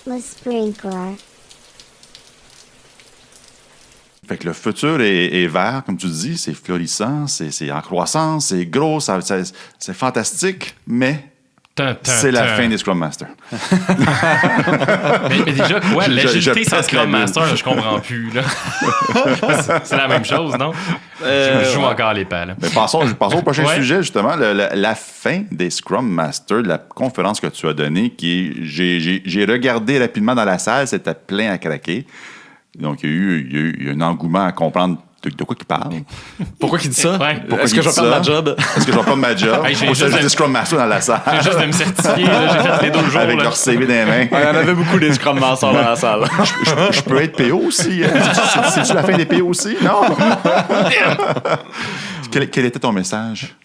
Le sprinkler. Fait que le futur est vert, comme tu dis, c'est florissant, c'est en croissance, c'est gros, c'est fantastique, mais c'est la fin des Scrum Masters. mais déjà, quoi? L'agilité sans Scrum Master, là, je comprends plus. Là. C'est la même chose, non? Je joue encore les pas. Là. Mais passons au prochain sujet, justement, la fin des Scrum Masters, de la conférence que tu as donnée, j'ai regardé rapidement dans la salle, c'était plein à craquer. Donc, il y a eu un engouement à comprendre de quoi il parle. Pourquoi il dit ça? Ouais. Est-ce que je vais perdre ma job? Est-ce que je vais perdre ma job? Hey, j'ai Ou juste des Scrum Masters dans la salle? J'ai juste de me certifier, là, j'ai fait les 2 jours. Avec là. leur CV dans les mains. Il y en avait beaucoup des Scrum Masters dans la salle. Je peux être PO aussi. C'est-tu la fin des PO aussi? Non! Quel était ton message?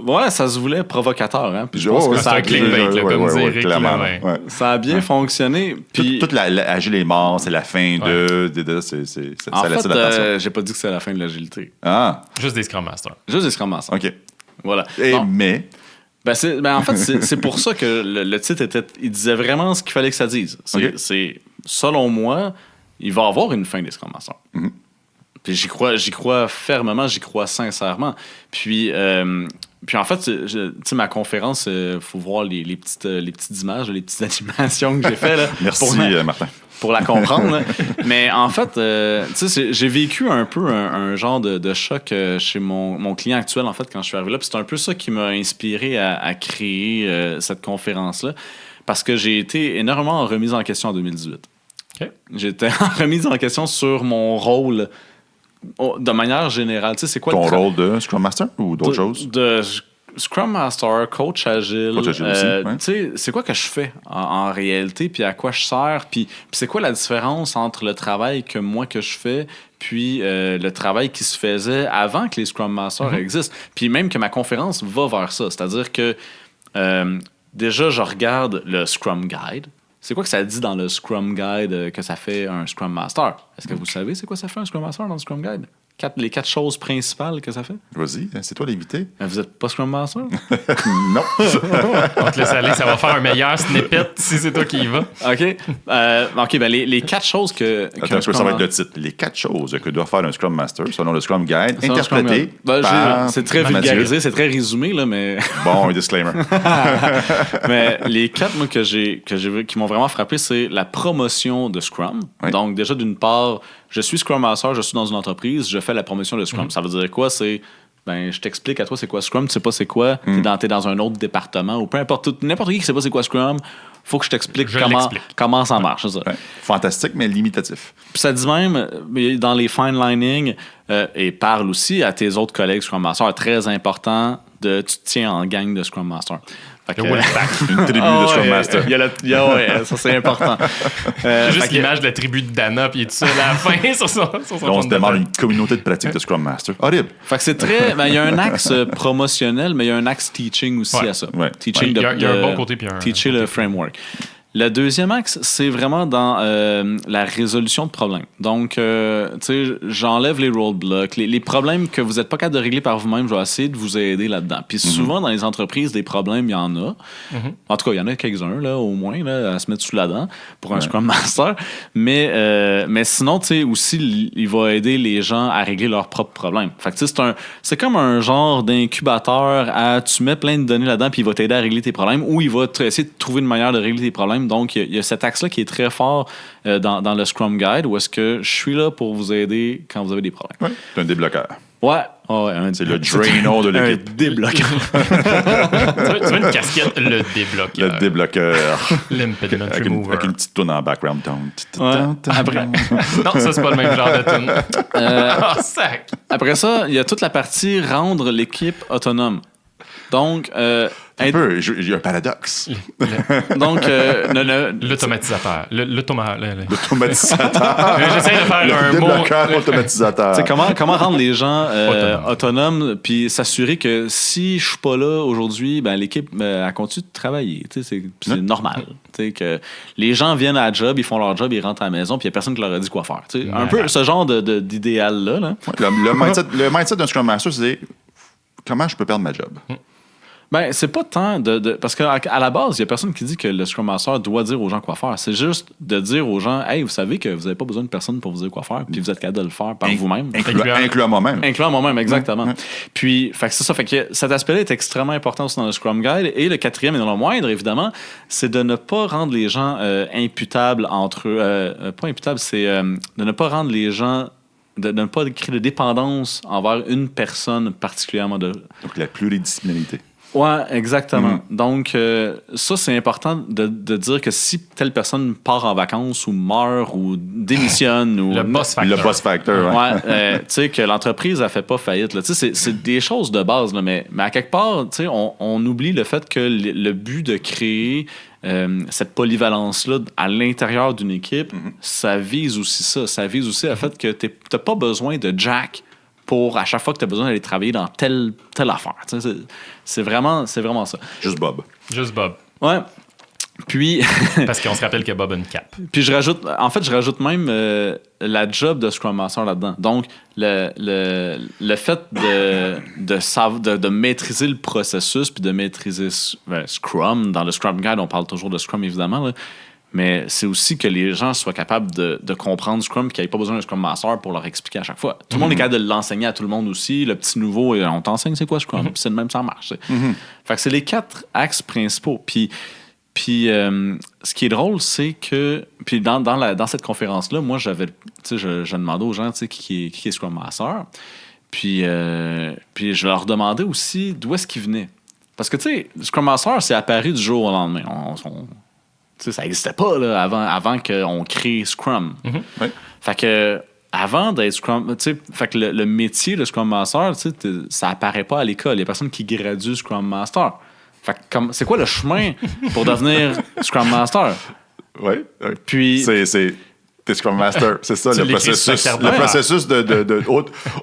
Ouais, ça se voulait provocateur. Hein? Puis je pense que c'est un clickbait, là, comme dit Eric. Clairement, là, ouais. ça a bien fonctionné. Puis Toute l'agile est mort, c'est la fin de en ça laisse fait, l'attention. j'ai pas dit que c'est la fin de l'agilité. Ah, Juste des Scrum Masters. Juste des Scrum Masters. OK. Voilà. Mais... En fait, c'est pour ça que le titre il disait vraiment ce qu'il fallait que ça dise. C'est selon moi, il va y avoir une fin des Scrum Masters. Mm-hmm. Puis j'y crois fermement, j'y crois sincèrement. Puis en fait, tu sais, ma conférence, faut voir les petites images, les petites animations que j'ai faites. Là, Merci, Martin. Pour la comprendre. Là. Mais en fait, tu sais, j'ai vécu un peu un genre de choc chez mon client actuel, en fait, quand je suis arrivé là. Puis c'est un peu ça qui m'a inspiré à créer cette conférence-là. Parce que j'ai été énormément remise en question en 2018. OK. J'étais remise en question sur mon rôle de manière générale. Tu sais, c'est quoi Ton rôle de Scrum Master ou d'autres choses? De Scrum Master, coach agile. Coach agile aussi, ouais. Tu sais, c'est quoi que je fais en réalité, puis à quoi je sers, puis c'est quoi la différence entre le travail que je fais, puis le travail qui se faisait avant que les Scrum Masters existent. Puis même que ma conférence va vers ça. C'est-à-dire que déjà, je regarde le Scrum Guide. C'est quoi que ça dit dans le Scrum Guide que ça fait un Scrum Master? Est-ce que vous savez c'est quoi ça fait un Scrum Master dans le Scrum Guide? Les 4 choses principales que ça fait? Vas-y, c'est toi l'invité. Vous n'êtes pas Scrum Master? Non. On te laisse aller, ça va faire un meilleur snippet si c'est toi qui y vas. OK. Ben les 4 choses que... Attends, ça va être le titre. Les 4 choses que doit faire un Scrum Master selon le Scrum Guide, interprété c'est très vulgarisé, c'est très résumé, là, mais... Bon, un disclaimer. Mais les 4, moi, qui m'ont vraiment frappé, c'est la promotion de Scrum. Oui. Donc, déjà, d'une part, je suis Scrum Master, je suis dans une entreprise, je fais la promotion de Scrum. Ça veut dire quoi? C'est... je t'explique à toi c'est quoi Scrum, tu sais pas c'est quoi, t'es dans un autre département ou peu importe, n'importe qui sait pas c'est quoi Scrum, faut que je t'explique comment ça marche. Ça. Ouais. Fantastique, mais limitatif. Puis ça dit même, dans les fine lining, et parle aussi à tes autres collègues Scrum Master, très important, tu te tiens en gang de Scrum Master. Le Wolfpack. Une tribu de Scrum Master. Ça c'est important. J'ai juste l'image de la tribu de Dana, puis il est tout seul à la fin sur son Là, on se demande une communauté de pratique de Scrum Master. Horrible. Fait que c'est très... il y a un axe promotionnel, mais il y a un axe teaching aussi à ça. Ouais. Teaching il y a un bon côté puis un... Teacher le framework. Le deuxième axe, c'est vraiment dans la résolution de problèmes. Donc, tu sais, j'enlève les roadblocks. Les problèmes que vous n'êtes pas capable de régler par vous-même, je vais essayer de vous aider là-dedans. Puis souvent, dans les entreprises, des problèmes, il y en a. En tout cas, il y en a quelques-uns, là, au moins, là, à se mettre sous la dent pour un Scrum Master. Mais sinon, tu sais, aussi, il va aider les gens à régler leurs propres problèmes. Fait que, tu sais, c'est comme un genre d'incubateur à tu mets plein de données là-dedans, puis il va t'aider à régler tes problèmes, ou il va essayer de trouver une manière de régler tes problèmes. Donc, il y a cet axe-là qui est très fort dans le Scrum Guide, où est-ce que je suis là pour vous aider quand vous avez des problèmes. Ouais. C'est un débloqueur. Ouais. C'est le Drano de l'équipe. Un débloqueur. Tu veux une casquette, le débloqueur. Le débloqueur. L'impediment remover. Avec une petite toune en background tone. Ouais. Après. Non, ça, c'est pas le même genre de tune. Sac. Après ça, il y a toute la partie rendre l'équipe autonome. Donc, un peu, il y a un paradoxe. Donc, l'automatisateur. L'automatisateur. J'essaie de faire un mot. Débloqueur automatisateur. Comment rendre les gens autonomes, puis s'assurer que si je suis pas là aujourd'hui, ben l'équipe elle continue de travailler. C'est normal. Que les gens viennent à la job, ils font leur job, ils rentrent à la maison, puis il n'y a personne qui leur a dit quoi faire. Un peu ce genre d'idéal-là. Là. Le mindset d'un Scrum Master, c'est comment je peux perdre ma job. Ben, c'est pas tant parce qu'à la base, il y a personne qui dit que le Scrum Master doit dire aux gens quoi faire. C'est juste de dire aux gens, hey, vous savez que vous n'avez pas besoin de personne pour vous dire quoi faire, puis vous êtes capable de le faire par vous-même. Incluant moi-même. Incluant moi-même, exactement. Puis, fait que c'est ça. Fait que cet aspect-là est extrêmement important aussi dans le Scrum Guide. Et le quatrième, et non le moindre, évidemment, c'est de ne pas rendre les gens imputables entre eux. Pas imputables, c'est de ne pas rendre les gens de ne pas créer de dépendance envers une personne particulièrement. Donc, la pluridisciplinarité. Ouais, exactement. Donc, ça, c'est important de dire que si telle personne part en vacances ou meurt ou démissionne ou... Le boss factor. Le boss factor, ouais. Tu sais, que l'entreprise a fait pas faillite. Tu sais, c'est des choses de base, là, mais à quelque part, tu sais, on oublie le fait que le but de créer cette polyvalence-là à l'intérieur d'une équipe, ça vise aussi ça. Ça vise aussi le fait que t'as pas besoin de Jack pour à chaque fois que tu as besoin d'aller travailler dans telle affaire. C'est vraiment ça. Juste Bob. Ouais. Puis... Parce qu'on se rappelle que Bob a une cape. Puis je rajoute même la job de Scrum Master là-dedans. Donc, le fait de maîtriser le processus puis de maîtriser Scrum. Dans le Scrum Guide, on parle toujours de Scrum, évidemment, là. Mais c'est aussi que les gens soient capables de comprendre Scrum et qu'ils n'aient pas besoin d'un Scrum Master pour leur expliquer à chaque fois. Tout le monde est capable de l'enseigner à tout le monde aussi. Le petit nouveau, on t'enseigne c'est quoi Scrum? Puis c'est le même, ça marche. Fait que c'est les 4 axes principaux. Puis ce qui est drôle, c'est que... Puis dans cette conférence-là, moi, je demandais aux gens qui est Scrum Master. Puis je leur demandais aussi d'où est-ce qu'ils venaient. Parce que, tu sais, Scrum Master, c'est apparu du jour au lendemain. Ça n'existait pas là, avant qu'on crée Scrum. Ouais. Fait que avant d'être Scrum, fait que le métier de Scrum Master, ça apparaît pas à l'école. Il y a personne qui gradue Scrum Master. Fait que c'est quoi le chemin pour devenir Scrum Master? Oui. Puis t'es Scrum Master, c'est ça le processus. Le processus de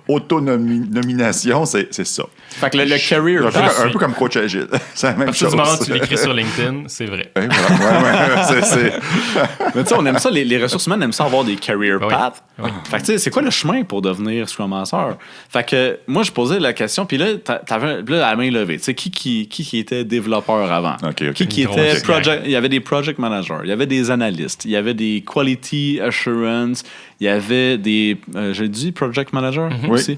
auto-nomination, c'est ça. Fait que le career un peu comme coach agile. C'est la même chose. Du moment où tu l'écris sur LinkedIn, c'est vrai. Ouais, c'est... Mais tu sais, on aime ça, les ressources humaines aiment ça avoir des career paths. Oui. Fait que tu sais, c'est quoi le chemin pour devenir Scrum Master? Fait que moi, je posais la question, puis là, t'avais la main levée. Tu sais, qui était développeur avant? Okay. Qui était project... Il y avait des project managers, il y avait des analystes, il y avait des quality assurance, il y avait des... j'ai dit project manager aussi.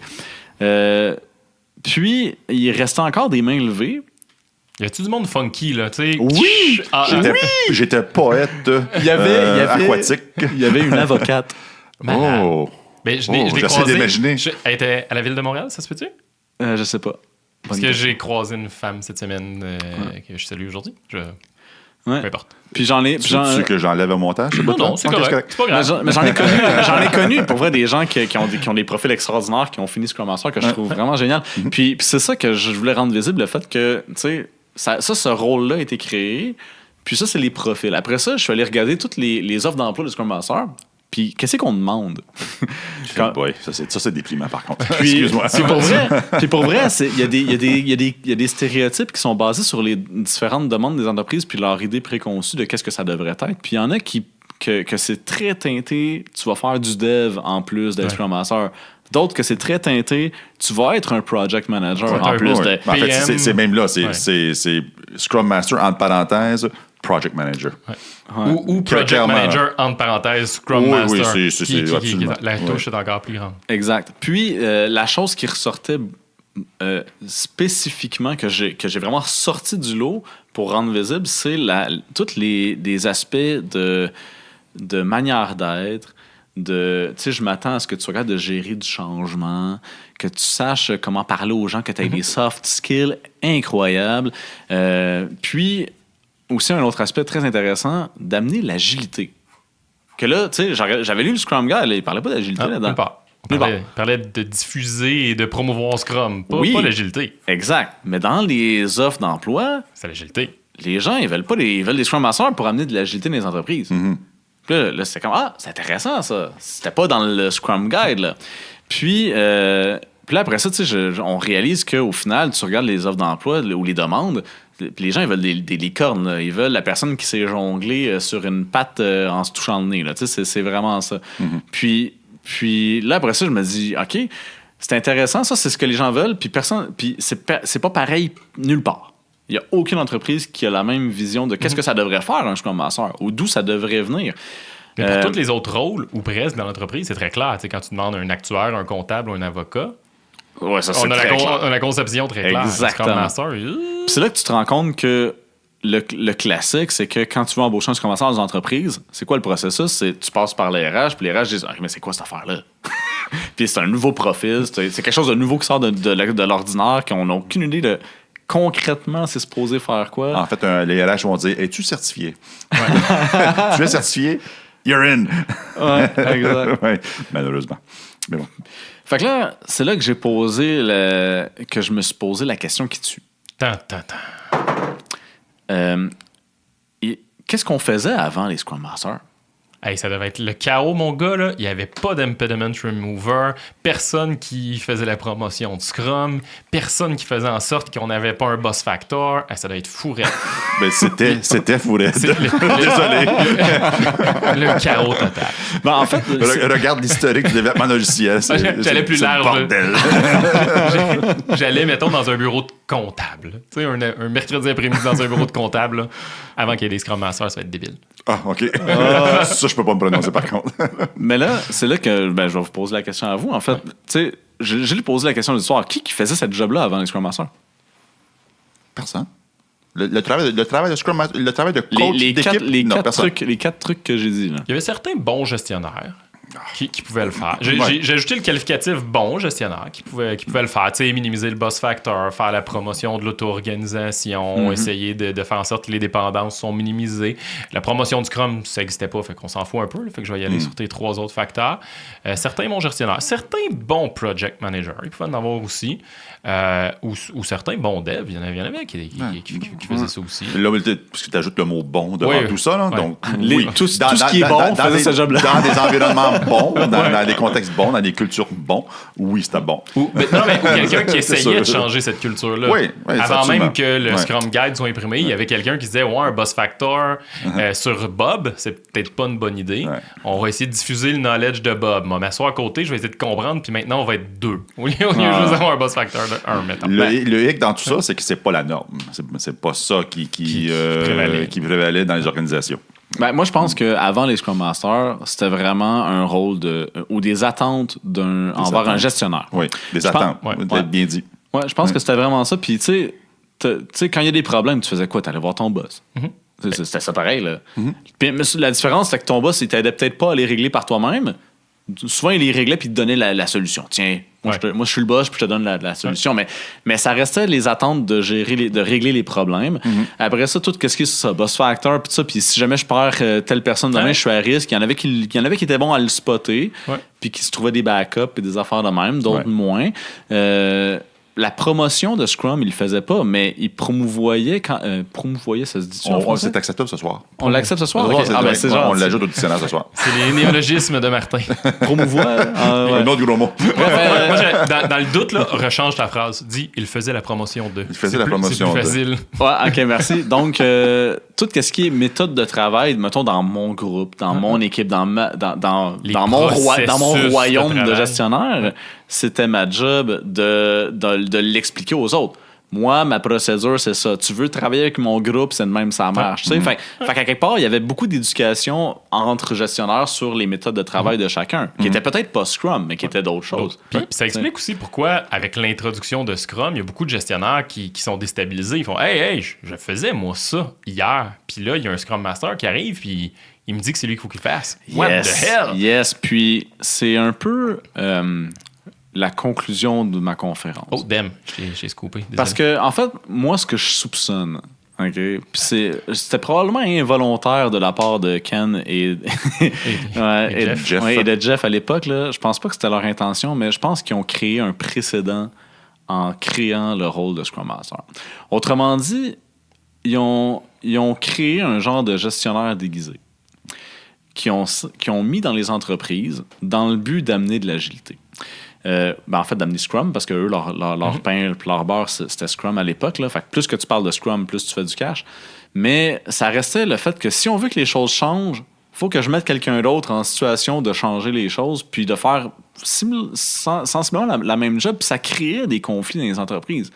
Puis, il restait encore des mains levées. Y a-tu du monde funky, là? T'sais? Oui! J'étais poète aquatique. Il y avait une avocate. Oh! Mais je l'ai j'essaie croisée. d'imaginer. Elle était à la Ville de Montréal, ça se peut-tu? Je sais pas. Parce que j'ai croisé une femme cette semaine que je salue aujourd'hui. Peu importe. Puis j'en ai... Tu veux que j'enlève un montage? Non, c'est correct. C'est pas grave. Mais j'en ai connu, pour vrai, des gens qui ont des profils extraordinaires, qui ont fini Scrum Master, que je trouve vraiment génial. Puis c'est ça que je voulais rendre visible, le fait que, tu sais, ce rôle-là a été créé. Puis ça, c'est les profils. Après ça, je suis allé regarder toutes les offres d'emploi de Scrum Master. Puis qu'est-ce qu'on demande? Ça, c'est déprimant, par contre. Puis, excuse-moi. Pour vrai, il y a des stéréotypes qui sont basés sur les différentes demandes des entreprises puis leur idée préconçue de qu'est-ce que ça devrait être. Puis il y en a que c'est très teinté, tu vas faire du dev en plus d'être Scrum Master. D'autres que c'est très teinté, tu vas être un project manager en plus de... En fait, c'est même là, c'est Scrum Master, entre parenthèses, project manager. Ou project manager, entre parenthèses, Scrum Master. Oui, c'est la touche est encore plus grande. Exact. Puis, la chose qui ressortait spécifiquement, que j'ai vraiment sorti du lot pour rendre visible, c'est tous les aspects de manière d'être, tu sais, je m'attends à ce que tu sois capable de gérer du changement, que tu saches comment parler aux gens, que tu aies des soft skills incroyables. Puis, aussi un autre aspect très intéressant, d'amener l'agilité. Que là, tu sais, j'avais lu le Scrum Guide, il parlait pas d'agilité là-dedans. Il parlait de diffuser et de promouvoir Scrum, pas l'agilité. Exact. Mais dans les offres d'emploi, c'est l'agilité. Les gens, ils veulent des Scrum Masters pour amener de l'agilité dans les entreprises. Puis là, c'est comme, c'est intéressant, ça. C'était pas dans le Scrum Guide, là. Puis là, après ça, tu sais, on réalise qu'au final, tu regardes les offres d'emploi ou les demandes, les gens, ils veulent des licornes, là. Ils veulent la personne qui sait jongler sur une patte en se touchant le nez, là. Tu sais, c'est vraiment ça. Puis là, après ça, je me dis, OK, c'est intéressant, ça, c'est ce que les gens veulent, puis c'est pas pareil nulle part. Il n'y a aucune entreprise qui a la même vision de qu'est-ce que ça devrait faire un Scrum Master ou d'où ça devrait venir. Mais pour tous les autres rôles, ou presque, dans l'entreprise, c'est très clair. Quand tu demandes un actuaire, un comptable ou un avocat, ouais, ça, on a la conception très claire. Exactement. Scrum Master, c'est là que tu te rends compte que le classique, c'est que quand tu veux embaucher un Scrum Master dans une entreprise, c'est quoi le processus? C'est tu passes par les RH, puis les RH disent « mais c'est quoi cette affaire-là? » Puis c'est un nouveau profil, c'est quelque chose de nouveau qui sort de l'ordinaire, qu'on n'a aucune idée de concrètement c'est supposé faire quoi. En fait, les RH vont dire « Es-tu certifié? Ouais. » Tu es certifié? You're in! Ouais, exact. Ouais, malheureusement. Mais bon. Fait que là, c'est là que je me suis posé la question qui tue. Qu'est-ce qu'on faisait avant les Scrum Masters? Hey, ça devait être le chaos, mon gars. Là. Il n'y avait pas d'impediment remover, personne qui faisait la promotion de Scrum, personne qui faisait en sorte qu'on n'avait pas un boss factor. Hey, ça devait être fourette. Ben, c'était fourette. Désolé. Le chaos total. Ben, en fait, regarde l'historique du développement logiciel. J'allais plus large. J'allais, mettons, dans un bureau de comptable. Tu sais, un mercredi après-midi dans un bureau de comptable, là, avant qu'il y ait des Scrum Masters, ça va être débile. Ah, OK. Ça, je peux pas me prononcer, par contre. Mais là, c'est là que je vais vous poser la question à vous. En fait, tu sais, je lui posé la question de l'histoire. Qui faisait cette job-là avant les Scrum Masters? Personne. Le travail de Scrum Master, le travail de coach d'équipe, les quatre trucs que j'ai dit. Là. Il y avait certains bons gestionnaires qui pouvaient le faire. J'ai ajouté le qualificatif bon gestionnaire qui pouvait le faire. Tu sais, minimiser le boss factor, faire la promotion de l'auto-organisation, essayer de faire en sorte que les dépendances sont minimisées. La promotion du Scrum, ça n'existait pas, fait qu'on s'en fout un peu. Là, fait que je vais y aller sur tes 3 autres facteurs. Certains bons gestionnaires, certains bons project managers, ils pouvaient en avoir aussi. Ou certains bons devs, il y en avait qui faisaient ça aussi. Là, parce que tu ajoutes le mot bon devant tout ça. Là, donc, tout ce qui est bon faisait ce job-là. Dans des environnements bons, dans des contextes bons, dans des cultures bons, oui, c'était bon. Ou quelqu'un qui essayait de changer cette culture-là. Oui, avant même que le Scrum Guide soit imprimé, il y avait quelqu'un qui disait un boss factor sur Bob, c'est peut-être pas une bonne idée. On va essayer de diffuser le knowledge de Bob. On va m'asseoir à côté, je vais essayer de comprendre, puis maintenant, on va être 2. Au lieu juste d'avoir un boss factor de 1, mettons. Le hic dans tout ça, c'est que c'est pas la norme. C'est pas ça qui prévalait dans les organisations. Ben, moi, je pense qu'avant les Scrum Masters, c'était vraiment un rôle ou des attentes envers un gestionnaire. Oui, des attentes. D'être bien dit. Ouais, je pense que c'était vraiment ça. Puis, tu sais, quand il y a des problèmes, tu faisais quoi? Tu allais voir ton boss. C'était ça pareil, là. Puis, la différence, c'est que ton boss, il t'aidait peut-être pas à les régler par toi-même. Souvent, il les réglait puis il te donnait la solution. Tiens, moi, je suis le boss puis je te donne la solution. Mais ça restait les attentes de régler les problèmes. Après ça, tout ce qui est ça, boss factor puis ça. Puis si jamais je perds telle personne demain, je suis à risque. Il y en avait qui étaient bons à le spotter puis qui se trouvaient des backups et des affaires de même, d'autres moins. La promotion de Scrum, il le faisait pas, mais il promouvoyait ça se dit c'est acceptable ce soir. On l'accepte ce soir? On l'ajoute au dictionnaire ce soir. C'est les néologismes de Martin. Promouvoir? Un autre gros mot. Moi, dans le doute, là, rechange ta phrase. Dis, il faisait la promotion de. Il faisait la promotion de. C'est plus facile. Ouais, OK, merci. Donc, tout ce qui est méthode de travail, mettons, dans mon groupe, dans mon équipe, dans mon royaume de gestionnaire, c'était ma job de l'expliquer aux autres. Moi, ma procédure, c'est ça. Tu veux travailler avec mon groupe, c'est de même, ça marche. Fait qu'à quelque part, il y avait beaucoup d'éducation entre gestionnaires sur les méthodes de travail de chacun, qui étaient peut-être pas Scrum, mais qui étaient d'autres choses. Puis ça explique aussi pourquoi, avec l'introduction de Scrum, il y a beaucoup de gestionnaires qui sont déstabilisés. Ils font « Hey, je faisais, moi, ça, hier. » Puis là, il y a un Scrum Master qui arrive, puis il me dit que c'est lui qu'il faut qu'il fasse. What the hell? Yes, puis c'est un peu... la conclusion de ma conférence. Oh, damn, j'ai scoopé. Désolé. Parce que, en fait, moi, ce que je soupçonne, c'était probablement involontaire de la part de Ken et de Jeff à l'époque. Là. Je pense pas que c'était leur intention, mais je pense qu'ils ont créé un précédent en créant le rôle de Scrum Master. Autrement dit, ils ont créé un genre de gestionnaire déguisé qui ont mis dans les entreprises dans le but d'amener de l'agilité. En fait, d'amener Scrum, parce que eux, leur pain, leur beurre, c'était Scrum à l'époque. Là. Fait que plus que tu parles de Scrum, plus tu fais du cash. Mais ça restait le fait que si on veut que les choses changent, il faut que je mette quelqu'un d'autre en situation de changer les choses, puis de faire sensiblement la même job. Puis ça créait des conflits dans les entreprises.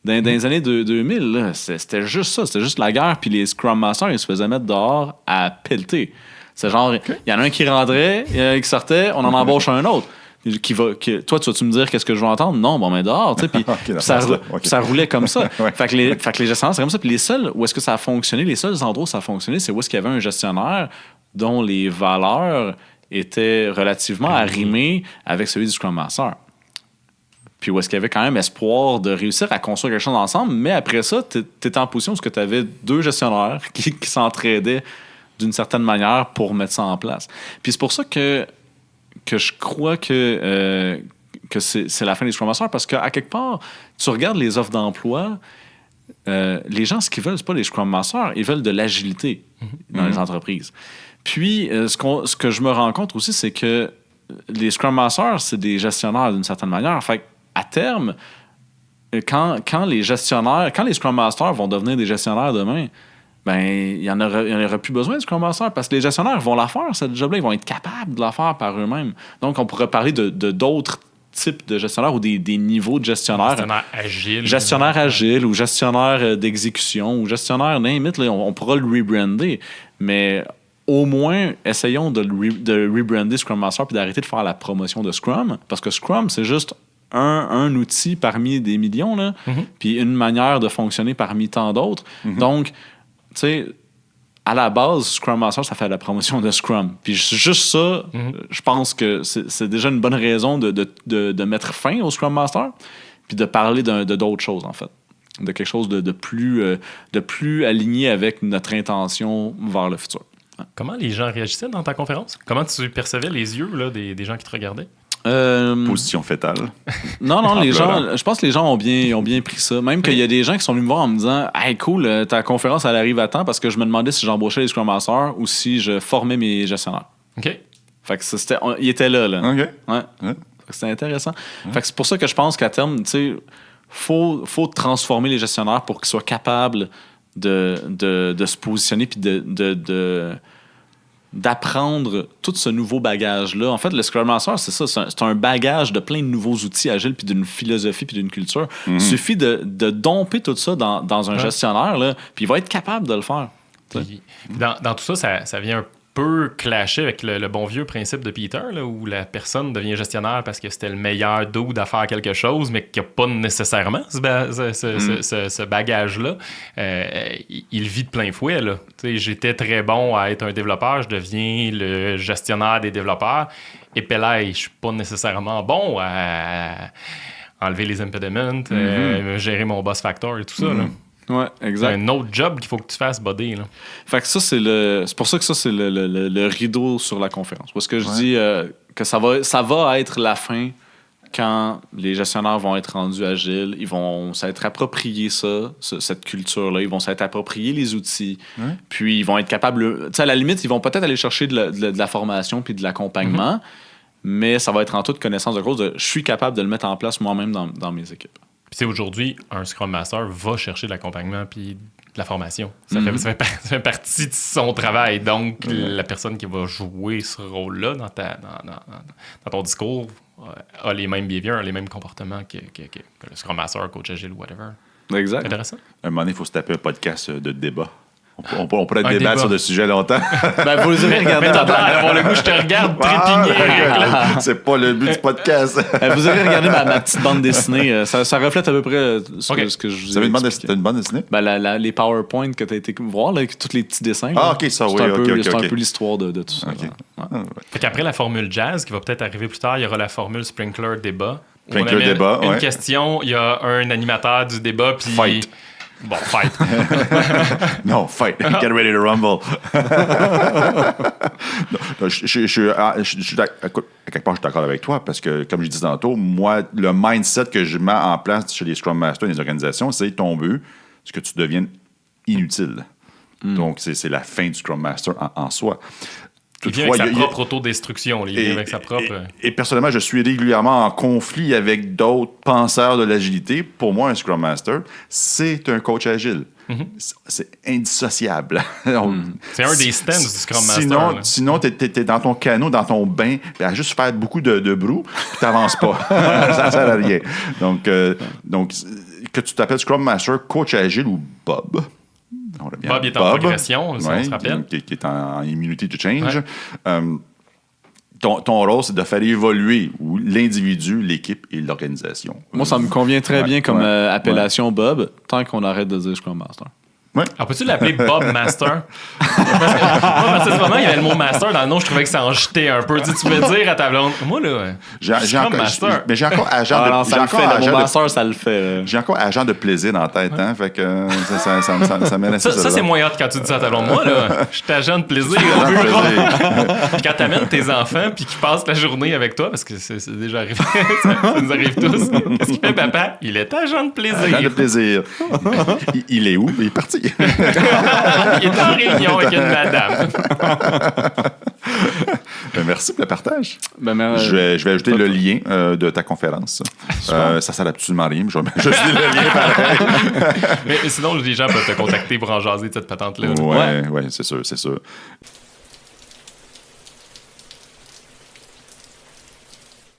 Dans les années 2000, là, c'était juste ça. C'était juste la guerre, puis les Scrum Masters, ils se faisaient mettre dehors à pelleter. C'est genre, il y en a un qui rentrait, il y en a un qui sortait, on en embauche un autre. Toi, tu vas-tu me dire qu'est-ce que je veux entendre? Non, bon, mais dehors, tu sais, puis ça roulait comme ça. Ouais. Fait que les gestionnaires, c'est comme ça. Puis les seuls où est-ce que ça a fonctionné, les seuls endroits où ça a fonctionné, c'est où est-ce qu'il y avait un gestionnaire dont les valeurs étaient relativement arrimées avec celui du Scrum Master. Puis où est-ce qu'il y avait quand même espoir de réussir à construire quelque chose ensemble, mais après ça, tu étais en position où tu avais deux gestionnaires qui s'entraidaient d'une certaine manière pour mettre ça en place. Puis c'est pour ça que je crois que c'est la fin des Scrum Masters, parce qu'à quelque part, tu regardes les offres d'emploi, les gens, ce qu'ils veulent, c'est pas les Scrum Masters, ils veulent de l'agilité dans les entreprises. Puis, ce que je me rends compte aussi, c'est que les Scrum Masters, c'est des gestionnaires d'une certaine manière. Fait à terme, quand les Scrum Masters vont devenir des gestionnaires demain, ben il y en aura plus besoin de Scrum Master, parce que les gestionnaires vont la faire, cette job-là, ils vont être capables de la faire par eux-mêmes. Donc, on pourrait parler de d'autres types de gestionnaires ou des niveaux de gestionnaires. Gestionnaire agile ou gestionnaire d'exécution ou gestionnaire limite, là, on pourra le rebrander. Mais au moins, essayons de rebrander Scrum Master puis d'arrêter de faire la promotion de Scrum, parce que Scrum, c'est juste un outil parmi des millions, là, puis une manière de fonctionner parmi tant d'autres. Donc, tu sais, à la base, Scrum Master, ça fait la promotion de Scrum. Puis juste ça, je pense que c'est déjà une bonne raison de mettre fin au Scrum Master, puis de parler d'autres choses, en fait. De quelque chose de plus aligné avec notre intention vers le futur. Comment les gens réagissaient dans ta conférence? Comment tu percevais les yeux là, des gens qui te regardaient? Position fétale. Non, les gens, je pense que les gens ont bien pris ça. Même qu'il y a des gens qui sont venus me voir en me disant « Hey, cool, ta conférence, elle arrive à temps, parce que je me demandais si j'embauchais les Scrum Masters ou si je formais mes gestionnaires. » OK. Fait que il était là. OK. Ouais. C'était intéressant. Fait que c'est pour ça que je pense qu'à terme, tu sais, faut transformer les gestionnaires pour qu'ils soient capables de se positionner puis d'apprendre tout ce nouveau bagage-là. En fait, le Scrum Master, c'est ça. C'est un bagage de plein de nouveaux outils agiles puis d'une philosophie puis d'une culture. Il suffit de domper tout ça dans un gestionnaire, là, puis il va être capable de le faire. Puis, dans tout ça, ça vient un peu clasher avec le bon vieux principe de Peter, là, où la personne devient gestionnaire parce que c'était le meilleur dude à faire quelque chose, mais qui n'a pas nécessairement ce bagage-là. Il vit de plein fouet. Là. J'étais très bon à être un développeur, je deviens le gestionnaire des développeurs. Et puis là, je suis pas nécessairement bon à enlever les impediments, gérer mon boss factor et tout ça. Là. Ouais, exact. C'est un autre job qu'il faut que tu fasses, buddy. Là. Fait que ça, c'est pour ça que ça, c'est le rideau sur la conférence. Parce que je dis que ça va être la fin quand les gestionnaires vont être rendus agiles. Ils vont s'être appropriés cette culture-là. Ils vont s'être appropriés les outils. Puis ils vont être capables... Tu sais, à la limite, ils vont peut-être aller chercher de la formation puis de l'accompagnement, mais ça va être en toute connaissance de cause de je suis capable de le mettre en place moi-même dans mes équipes. Puis aujourd'hui, un Scrum Master va chercher de l'accompagnement puis de la formation. Ça fait partie de son travail. Donc, la personne qui va jouer ce rôle-là dans ton discours a les mêmes behaviors, les mêmes comportements que le Scrum Master, coach agile ou whatever. Exact. Intéressant. Un moment donné, il faut se taper un podcast de débat. On pourrait débattre sur le sujet longtemps. Ben, vous les avez regardés. Mais t'as l'air d'avoir le goût, je te regarde trépigner. C'est pas le but du podcast. Vous avez regardé ma petite bande dessinée. Ça reflète à peu près ce que je vous ai expliqué. T'as une bande dessinée? Ben, les PowerPoint que tu as été voir, là, avec tous les petits dessins. Ah, OK, ça, oui. C'est un peu l'histoire de tout ça. Okay. Fait qu'après la formule jazz, qui va peut-être arriver plus tard, il y aura la formule sprinkler débat. Sprinkler débat, une question, il y a un animateur du débat, puis... Fight. Bon, fight. Non, fight. Get ready to rumble. À quelque part, je suis d'accord avec toi parce que, comme je disais tantôt, moi, le mindset que je mets en place chez les Scrum Masters et les organisations, c'est ton but, c'est que tu deviennes inutile. Donc, c'est la fin du Scrum Master en soi. Toutefois, il vient avec sa propre autodestruction. Il vient avec sa propre... Et personnellement, je suis régulièrement en conflit avec d'autres penseurs de l'agilité. Pour moi, un Scrum Master, c'est un coach agile. C'est indissociable. C'est un des stands du Scrum Master. Sinon tu es dans ton canot, dans ton bain, à juste faire beaucoup de brou, puis tu n'avances pas. Ça ne sert à rien. Donc que tu t'appelles Scrum Master, coach agile ou Bob. Bob est en progression, si on se rappelle. Qui est en immunity to change. Ouais. Ton rôle, c'est de faire évoluer l'individu, l'équipe et l'organisation. Moi, ça me convient très bien comme appellation Bob, tant qu'on arrête de dire Scrum Master. Ouais. Alors, peux-tu l'appeler Bob Master? Parce que, moi, à ce moment, il y avait le mot Master dans le nom, je trouvais que ça en jetait un peu. Tu pouvais dire à ta blonde, moi, là, Master. Mais j'ai encore agent de ça le fait, le mot Master, ça le fait. J'ai encore agent de plaisir dans la tête, hein? Fait que ça mérite ça c'est moins hot quand tu dis ça à ta blonde. Moi, là, je suis agent de plaisir. Puis quand t'amènes tes enfants puis qu'ils passent la journée avec toi, parce que c'est déjà arrivé, ça nous arrive tous. Qu'est-ce qu'il fait, papa? Il est agent de plaisir. Agent de plaisir. Il est où? Il est parti. Il est en réunion avec une madame. Merci pour le partage. Je vais ajouter le lien de ta conférence. Ça sert absolument rien, mais je vais ajouter le lien pareil. mais sinon, les gens peuvent te contacter pour en jaser de cette patente-là. Oui, c'est sûr.